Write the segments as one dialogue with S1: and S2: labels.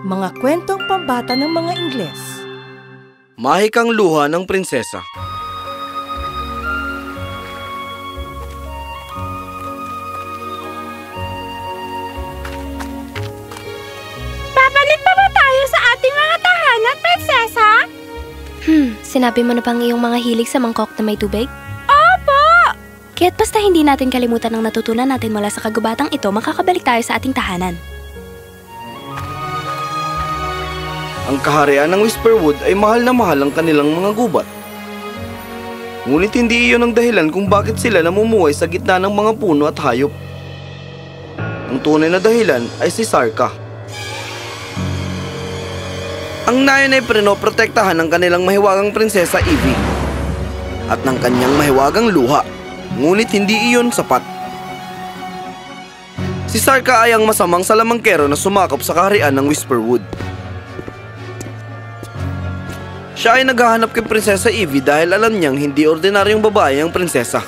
S1: Mga kwentong pambata ng mga Ingles.
S2: Mahikang luha ng prinsesa.
S3: Babalik pa ba tayo sa ating mga tahanan, prinsesa?
S4: Sinabi mo na bang iyong mga hilig sa mangkok na may tubig?
S3: Opo!
S4: Kaya't basta hindi natin kalimutan ang natutunan natin mula sa kagubatang ito, makakabalik tayo sa ating tahanan.
S2: Ang kaharian ng Whisperwood ay mahal na mahal ang kanilang mga gubat. Ngunit hindi iyon ang dahilan kung bakit sila namumuhay sa gitna ng mga puno at hayop. Ang tunay na dahilan ay si Sarka. Ang nayon ay pinoprotektahan ng kanilang mahiwagang prinsesa Evie at ng kanyang mahiwagang luha, ngunit hindi iyon sapat. Si Sarka ay ang masamang salamangkero na sumakop sa kaharian ng Whisperwood. Siya ay naghahanap kay Prinsesa Evie dahil alam niyang hindi ordinaryong babae ang prinsesa.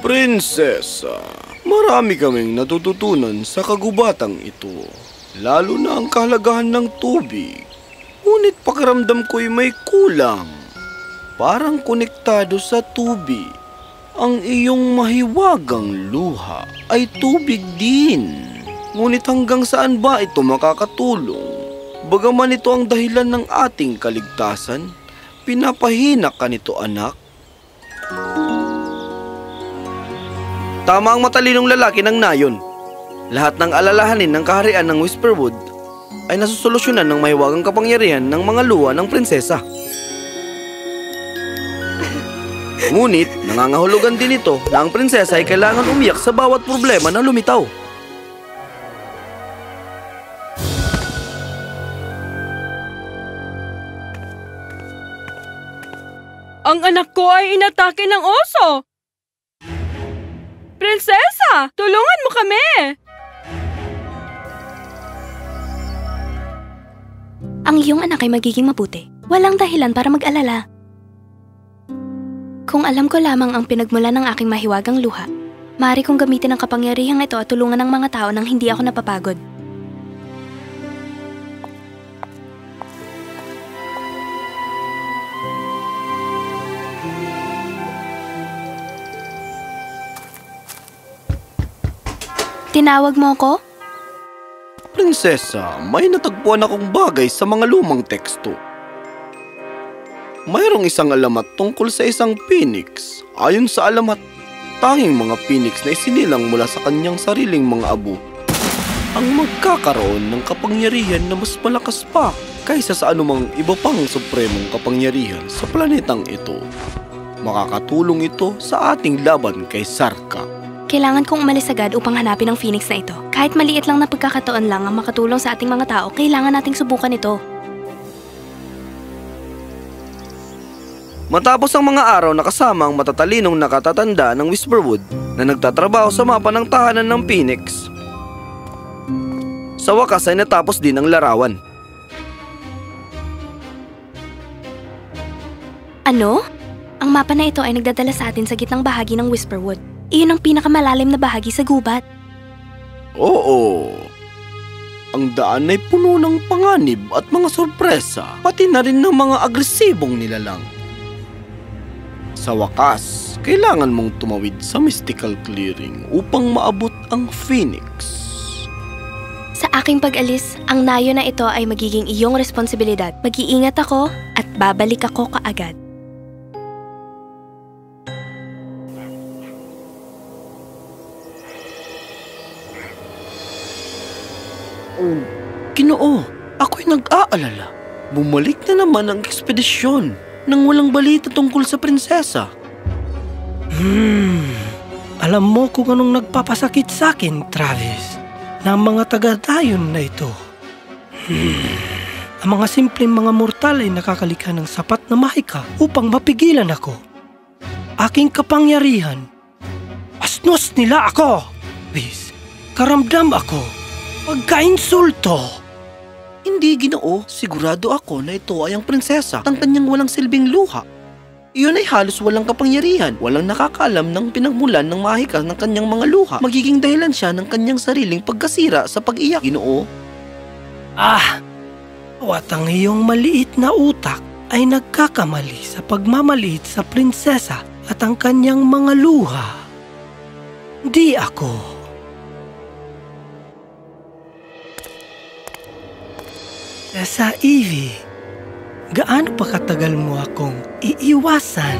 S2: Prinsesa, marami kaming natututunan sa kagubatang ito, lalo na ang kahalagahan ng tubig. Ngunit pakiramdam ko'y may kulang. Parang konektado sa tubig. Ang iyong mahiwagang luha ay tubig din. Ngunit hanggang saan ba ito makakatulong? Bagaman ito ang dahilan ng ating kaligtasan, pinapahina ka nito, anak. Tama ang matalinong lalaki ng nayon. Lahat ng alalahanin ng kaharian ng Whisperwood ay nasusolusyonan ng mahiwagang kapangyarihan ng mga luha ng prinsesa. Ngunit, nangangahulugan din ito na ang prinsesa ay kailangan umiyak sa bawat problema na lumitaw.
S3: Ang anak ko ay inatake ng oso! Prinsesa, tulungan mo kami!
S4: Ang iyong anak ay magiging mabuti. Walang dahilan para mag-alala. Kung alam ko lamang ang pinagmula ng aking mahiwagang luha, maaari kong gamitin ang kapangyarihang ito at tulungan ng mga tao nang hindi ako napapagod. Tinawag mo ko?
S2: Prinsesa, may natagpuan akong bagay sa mga lumang teksto. Mayroong isang alamat tungkol sa isang phoenix. Ayon sa alamat, tanging mga phoenix na isinilang mula sa kanyang sariling mga abo ang magkakaroon ng kapangyarihan na mas malakas pa kaysa sa anumang iba pang supremong kapangyarihan sa planetang ito. Makakatulong ito sa ating laban kay Sarka.
S4: Kailangan kong umalis agad upang hanapin ang phoenix na ito. Kahit maliit lang na pagkakataon lang ang makatulong sa ating mga tao, kailangan nating subukan ito.
S2: Matapos ang mga araw na kasama ang matatalinong nakatatanda ng Whisperwood na nagtatrabaho sa mapa ng tahanan ng Phoenix, sa wakas ay natapos din ang larawan.
S4: Ano? Ang mapa na ito ay nagdadala sa atin sa gitnang bahagi ng Whisperwood. Iyon ang pinakamalalim na bahagi sa gubat.
S2: Oo. Ang daan ay puno ng panganib at mga sorpresa, pati na rin ng mga agresibong nilalang. Sa wakas, kailangan mong tumawid sa mystical clearing upang maabot ang Phoenix.
S4: Sa aking pag-alis, ang nayon na ito ay magiging iyong responsibilidad. Mag-iingat ako at babalik ako kaagad.
S2: Ginoo, ako'y nag-aalala. Bumalik na naman ang ekspedisyon nang walang balita tungkol sa prinsesa.
S5: Alam mo kung anong nagpapasakit sa akin, Travis, na ang mga taga-dayon na ito. Ang mga simpleng mga mortal ay nakakalikha ng sapat na mahika upang mapigilan ako. Aking kapangyarihan. Asnos nila ako! Please, karamdam ako. Pagkainsulto.
S2: Hindi, Ginoo. Sigurado ako na ito ay ang prinsesa ng kanyang walang silbing luha. Iyon ay halos walang kapangyarihan. Walang nakakaalam ng pinagmulan ng mahika ng kanyang mga luha. Magiging dahilan siya ng kanyang sariling pagkasira sa pag-iyak, Ginoo.
S5: At ang iyong maliit na utak ay nagkakamali sa pagmamaliit sa prinsesa at ang kanyang mga luha. Di ako. Sa Evie, gaano pa katagal mo akong iiwasan?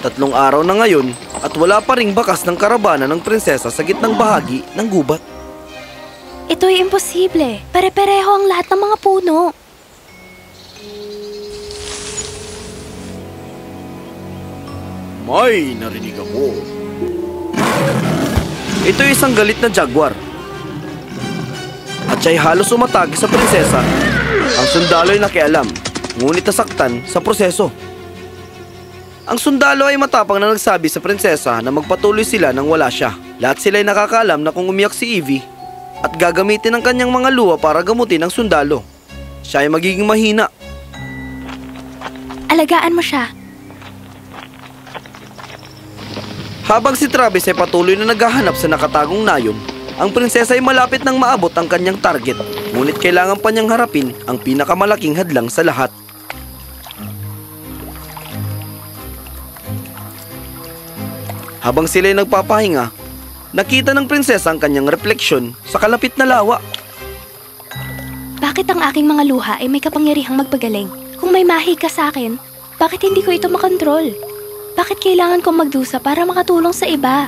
S2: 3 araw na ngayon at wala pa ring bakas ng karabana ng prinsesa sa gitnang bahagi ng gubat.
S4: Ito'y imposible. Pare-pareho ang lahat ng mga puno.
S2: May narinig ako. Ito'y isang galit na jaguar. At siya'y halos umatake sa prinsesa. Ang sundalo'y nakialam, ngunit nasaktan sa proseso. Ang sundalo ay matapang na nagsabi sa prinsesa na magpatuloy sila nang wala siya. Lahat sila'y nakakaalam na kung umiyak si Evie at gagamitin ang kanyang mga luha para gamutin ang sundalo, siya ay magiging mahina.
S4: Alagaan mo siya.
S2: Habang si Travis ay patuloy na naghahanap sa nakatagong nayon, ang prinsesa ay malapit nang maabot ang kanyang target. Ngunit kailangan pa niyang harapin ang pinakamalaking hadlang sa lahat. Habang sila'y nagpapahinga, nakita ng prinsesa ang kanyang refleksyon sa kalapit na lawa.
S4: Bakit ang aking mga luha ay may kapangyarihang magpagaling? Kung may mahika sa akin, bakit hindi ko ito makontrol? Bakit kailangan kong magdusa para makatulong sa iba?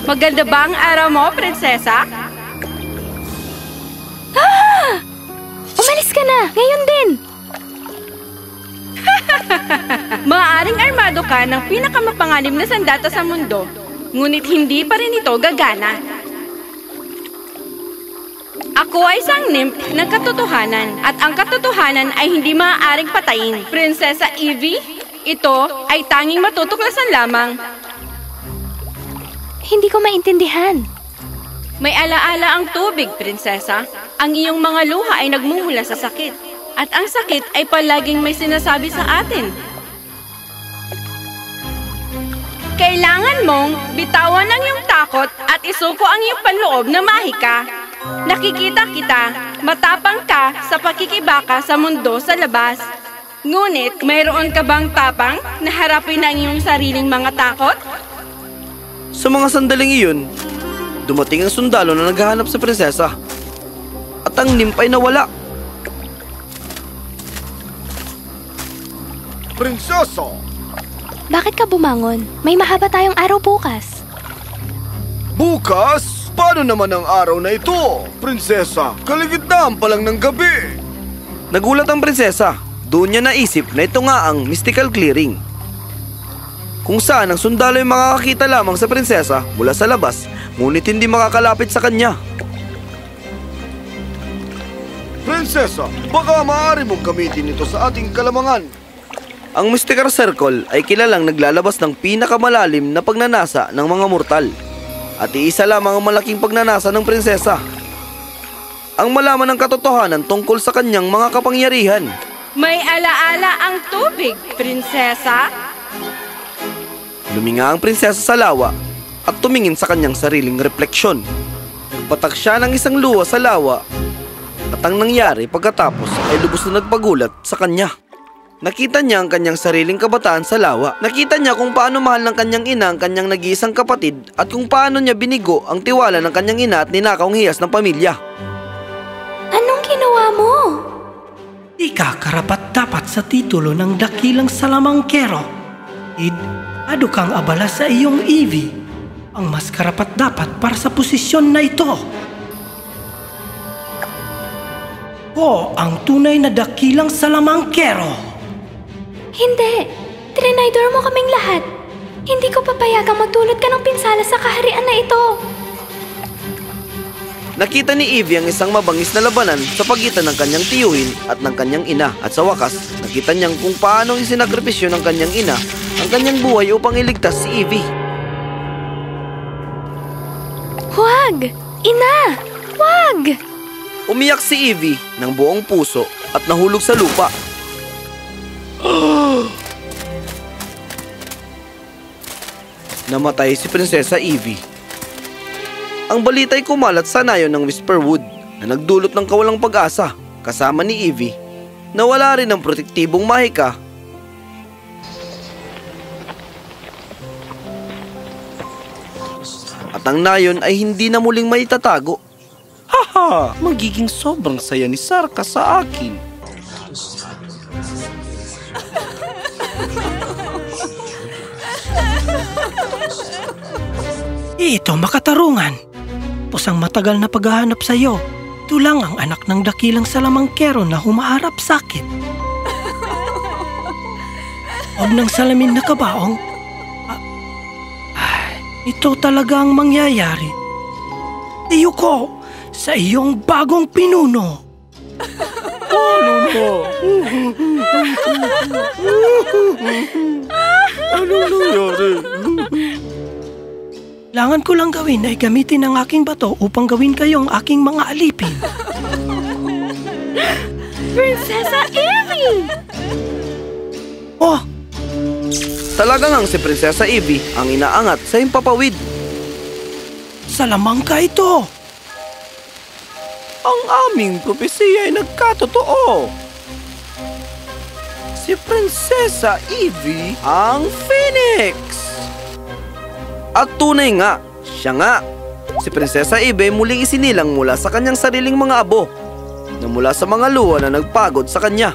S3: Maganda ba ang araw mo, prinsesa?
S4: Umalis ka na! Ngayon din!
S3: Maaaring armado ka ng pinakamapanganib na sandata sa mundo, ngunit hindi pa rin ito gagana. Ako ay isang nymph ng katotohanan, at ang katotohanan ay hindi maaaring patayin. Prinsesa Evie, ito ay tanging matutuklasan lamang.
S4: Hindi ko maintindihan.
S3: May alaala ang tubig, prinsesa. Ang iyong mga luha ay nagmumula sa sakit. At ang sakit ay palaging may sinasabi sa atin. Kailangan mong bitawan ang iyong takot at isuko ang iyong panloob na mahika. Nakikita kita, matapang ka sa pakikibaka sa mundo sa labas. Ngunit, mayroon ka bang tapang na harapin ang iyong sariling mga takot?
S2: Sa mga sandaling iyon, dumating ang sundalo na naghahanap sa prinsesa. At ang nymph ay nawala. Prinsesa!
S4: Bakit ka bumangon? May mahaba tayong araw bukas.
S2: Bukas? Paano naman ang araw na ito, prinsesa? Kaligitnaan pa lang ng gabi. Nagulat ang prinsesa. Doon niya naisip na ito nga ang mystical clearing, kung saan ang sundalo ay makakakita lamang sa prinsesa mula sa labas, ngunit hindi makakalapit sa kanya. Prinsesa, baka maaari mong gamitin ito sa ating kalamangan. Ang mystical circle ay kilalang naglalabas ng pinakamalalim na pagnanasa ng mga mortal. At iisa lamang ang malaking pagnanasa ng prinsesa. Ang malaman ng katotohanan tungkol sa kanyang mga kapangyarihan.
S3: May alaala ang tubig, prinsesa.
S2: Luminga ang prinsesa sa lawa at tumingin sa kanyang sariling refleksyon. Nagpatak siya ng isang luha sa lawa at ang nangyari pagkatapos ay lubos na nagpagulat sa kanya. Nakita niya ang kanyang sariling kabataan sa lawa. Nakita niya kung paano mahal ng kanyang ina ang kanyang nag-iisang kapatid at kung paano niya binigo ang tiwala ng kanyang ina at ninakaw ang hiyas ng pamilya.
S4: Anong ginawa mo?
S5: Di ka karapat-dapat sa titulo ng dakilang salamangkero. Ado kang abala sa iyong Evie, ang mas karapat-dapat para sa posisyon na ito. O ang tunay na dakilang salamangkero.
S4: Hindi. Trinidor mo kaming lahat. Hindi ko papayagang magdulot ka ng pinsala sa kaharian na ito.
S2: Nakita ni Evie ang isang mabangis na labanan sa pagitan ng kanyang tiyuhin at ng kanyang ina. At sa wakas, nakita niyang kung paano isinakripisyo ng kanyang ina ang kanyang buhay upang iligtas si Evie.
S4: Huwag! Ina! Huwag!
S2: Umiyak si Evie ng buong puso at nahulog sa lupa. Namatay si Prinsesa Evie. Ang balita'y kumalat sa nayon ng Whisperwood na nagdulot ng kawalang pag-asa kasama ni Evie na wala rin ng protektibong mahika. At ang nayon ay hindi na muling maitatago. Haha! Magiging sobrang saya ni Sarka sa akin.
S5: Ito, makatarungan. Pusang matagal na paghahanap sa iyo. Ito lang ang anak ng dakilang salamangkero na humaharap sa akin. Huwag ng salamin na kabaong. Ito talaga ang mangyayari. Ayoko sa iyong bagong pinuno.
S2: Ano na? Anong nangyari?
S5: Kailangan ko lang gawin ay gamitin ang aking bato upang gawin kayong aking mga alipin.
S4: Prinsesa Evie!
S5: Oh,
S2: Talaga ngang si Prinsesa Evie ang inaangat sa himpapawid.
S5: salamangka ito.
S2: Ang aming propesiya ay nagkatotoo. Si Prinsesa Evie ang Phoenix. At tunay nga, siya nga. Si Prinsesa Evie muling isinilang mula sa kanyang sariling mga abo na mula sa mga luha na nagpagod sa kanya.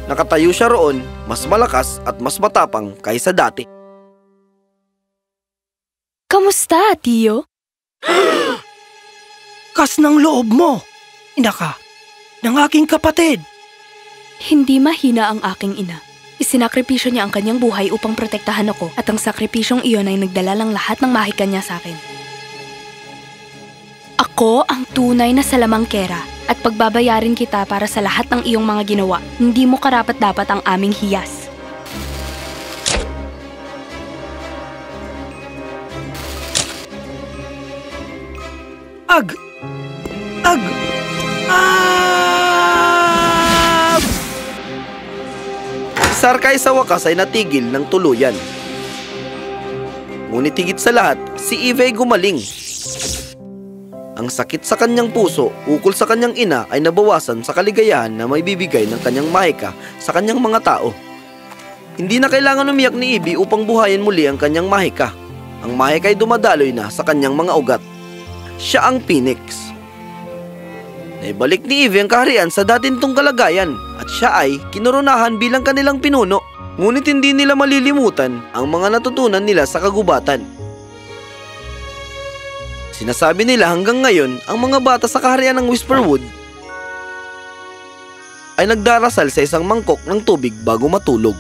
S2: Nakatayo siya roon, mas malakas at mas matapang kaysa dati.
S4: Kamusta, Tiyo?
S5: Kas ng loob mo, inaka, ng aking kapatid.
S4: Hindi mahina ang aking ina. Isinakripisyo niya ang kanyang buhay upang protektahan ako at ang sakripisyong iyon ay nagdala ng lahat ng mahika niya sa akin. Ako ang tunay na salamangkera at pagbabayarin kita para sa lahat ng iyong mga ginawa. Hindi mo karapat-dapat ang aming hiyas.
S5: Ag! Ag! Ah!
S2: Sarkay sa wakas ay natigil ng tuluyan. Ngunit higit sa lahat, si Evie ay gumaling. Ang sakit sa kanyang puso ukol sa kanyang ina ay nabawasan sa kaligayahan na may bibigay ng kanyang mahika sa kanyang mga tao. Hindi na kailangan umiyak ni Evie upang buhayin muli ang kanyang mahika. Ang mahika ay dumadaloy na sa kanyang mga ugat. Siya ang Phoenix. Naibalik ni Evie ang kaharian sa datintong kalagayan at siya ay kinoronahan bilang kanilang pinuno. Ngunit hindi nila malilimutan ang mga natutunan nila sa kagubatan. Sinasabi nila hanggang ngayon ang mga bata sa kaharian ng Whisperwood ay nagdarasal sa isang mangkok ng tubig bago matulog.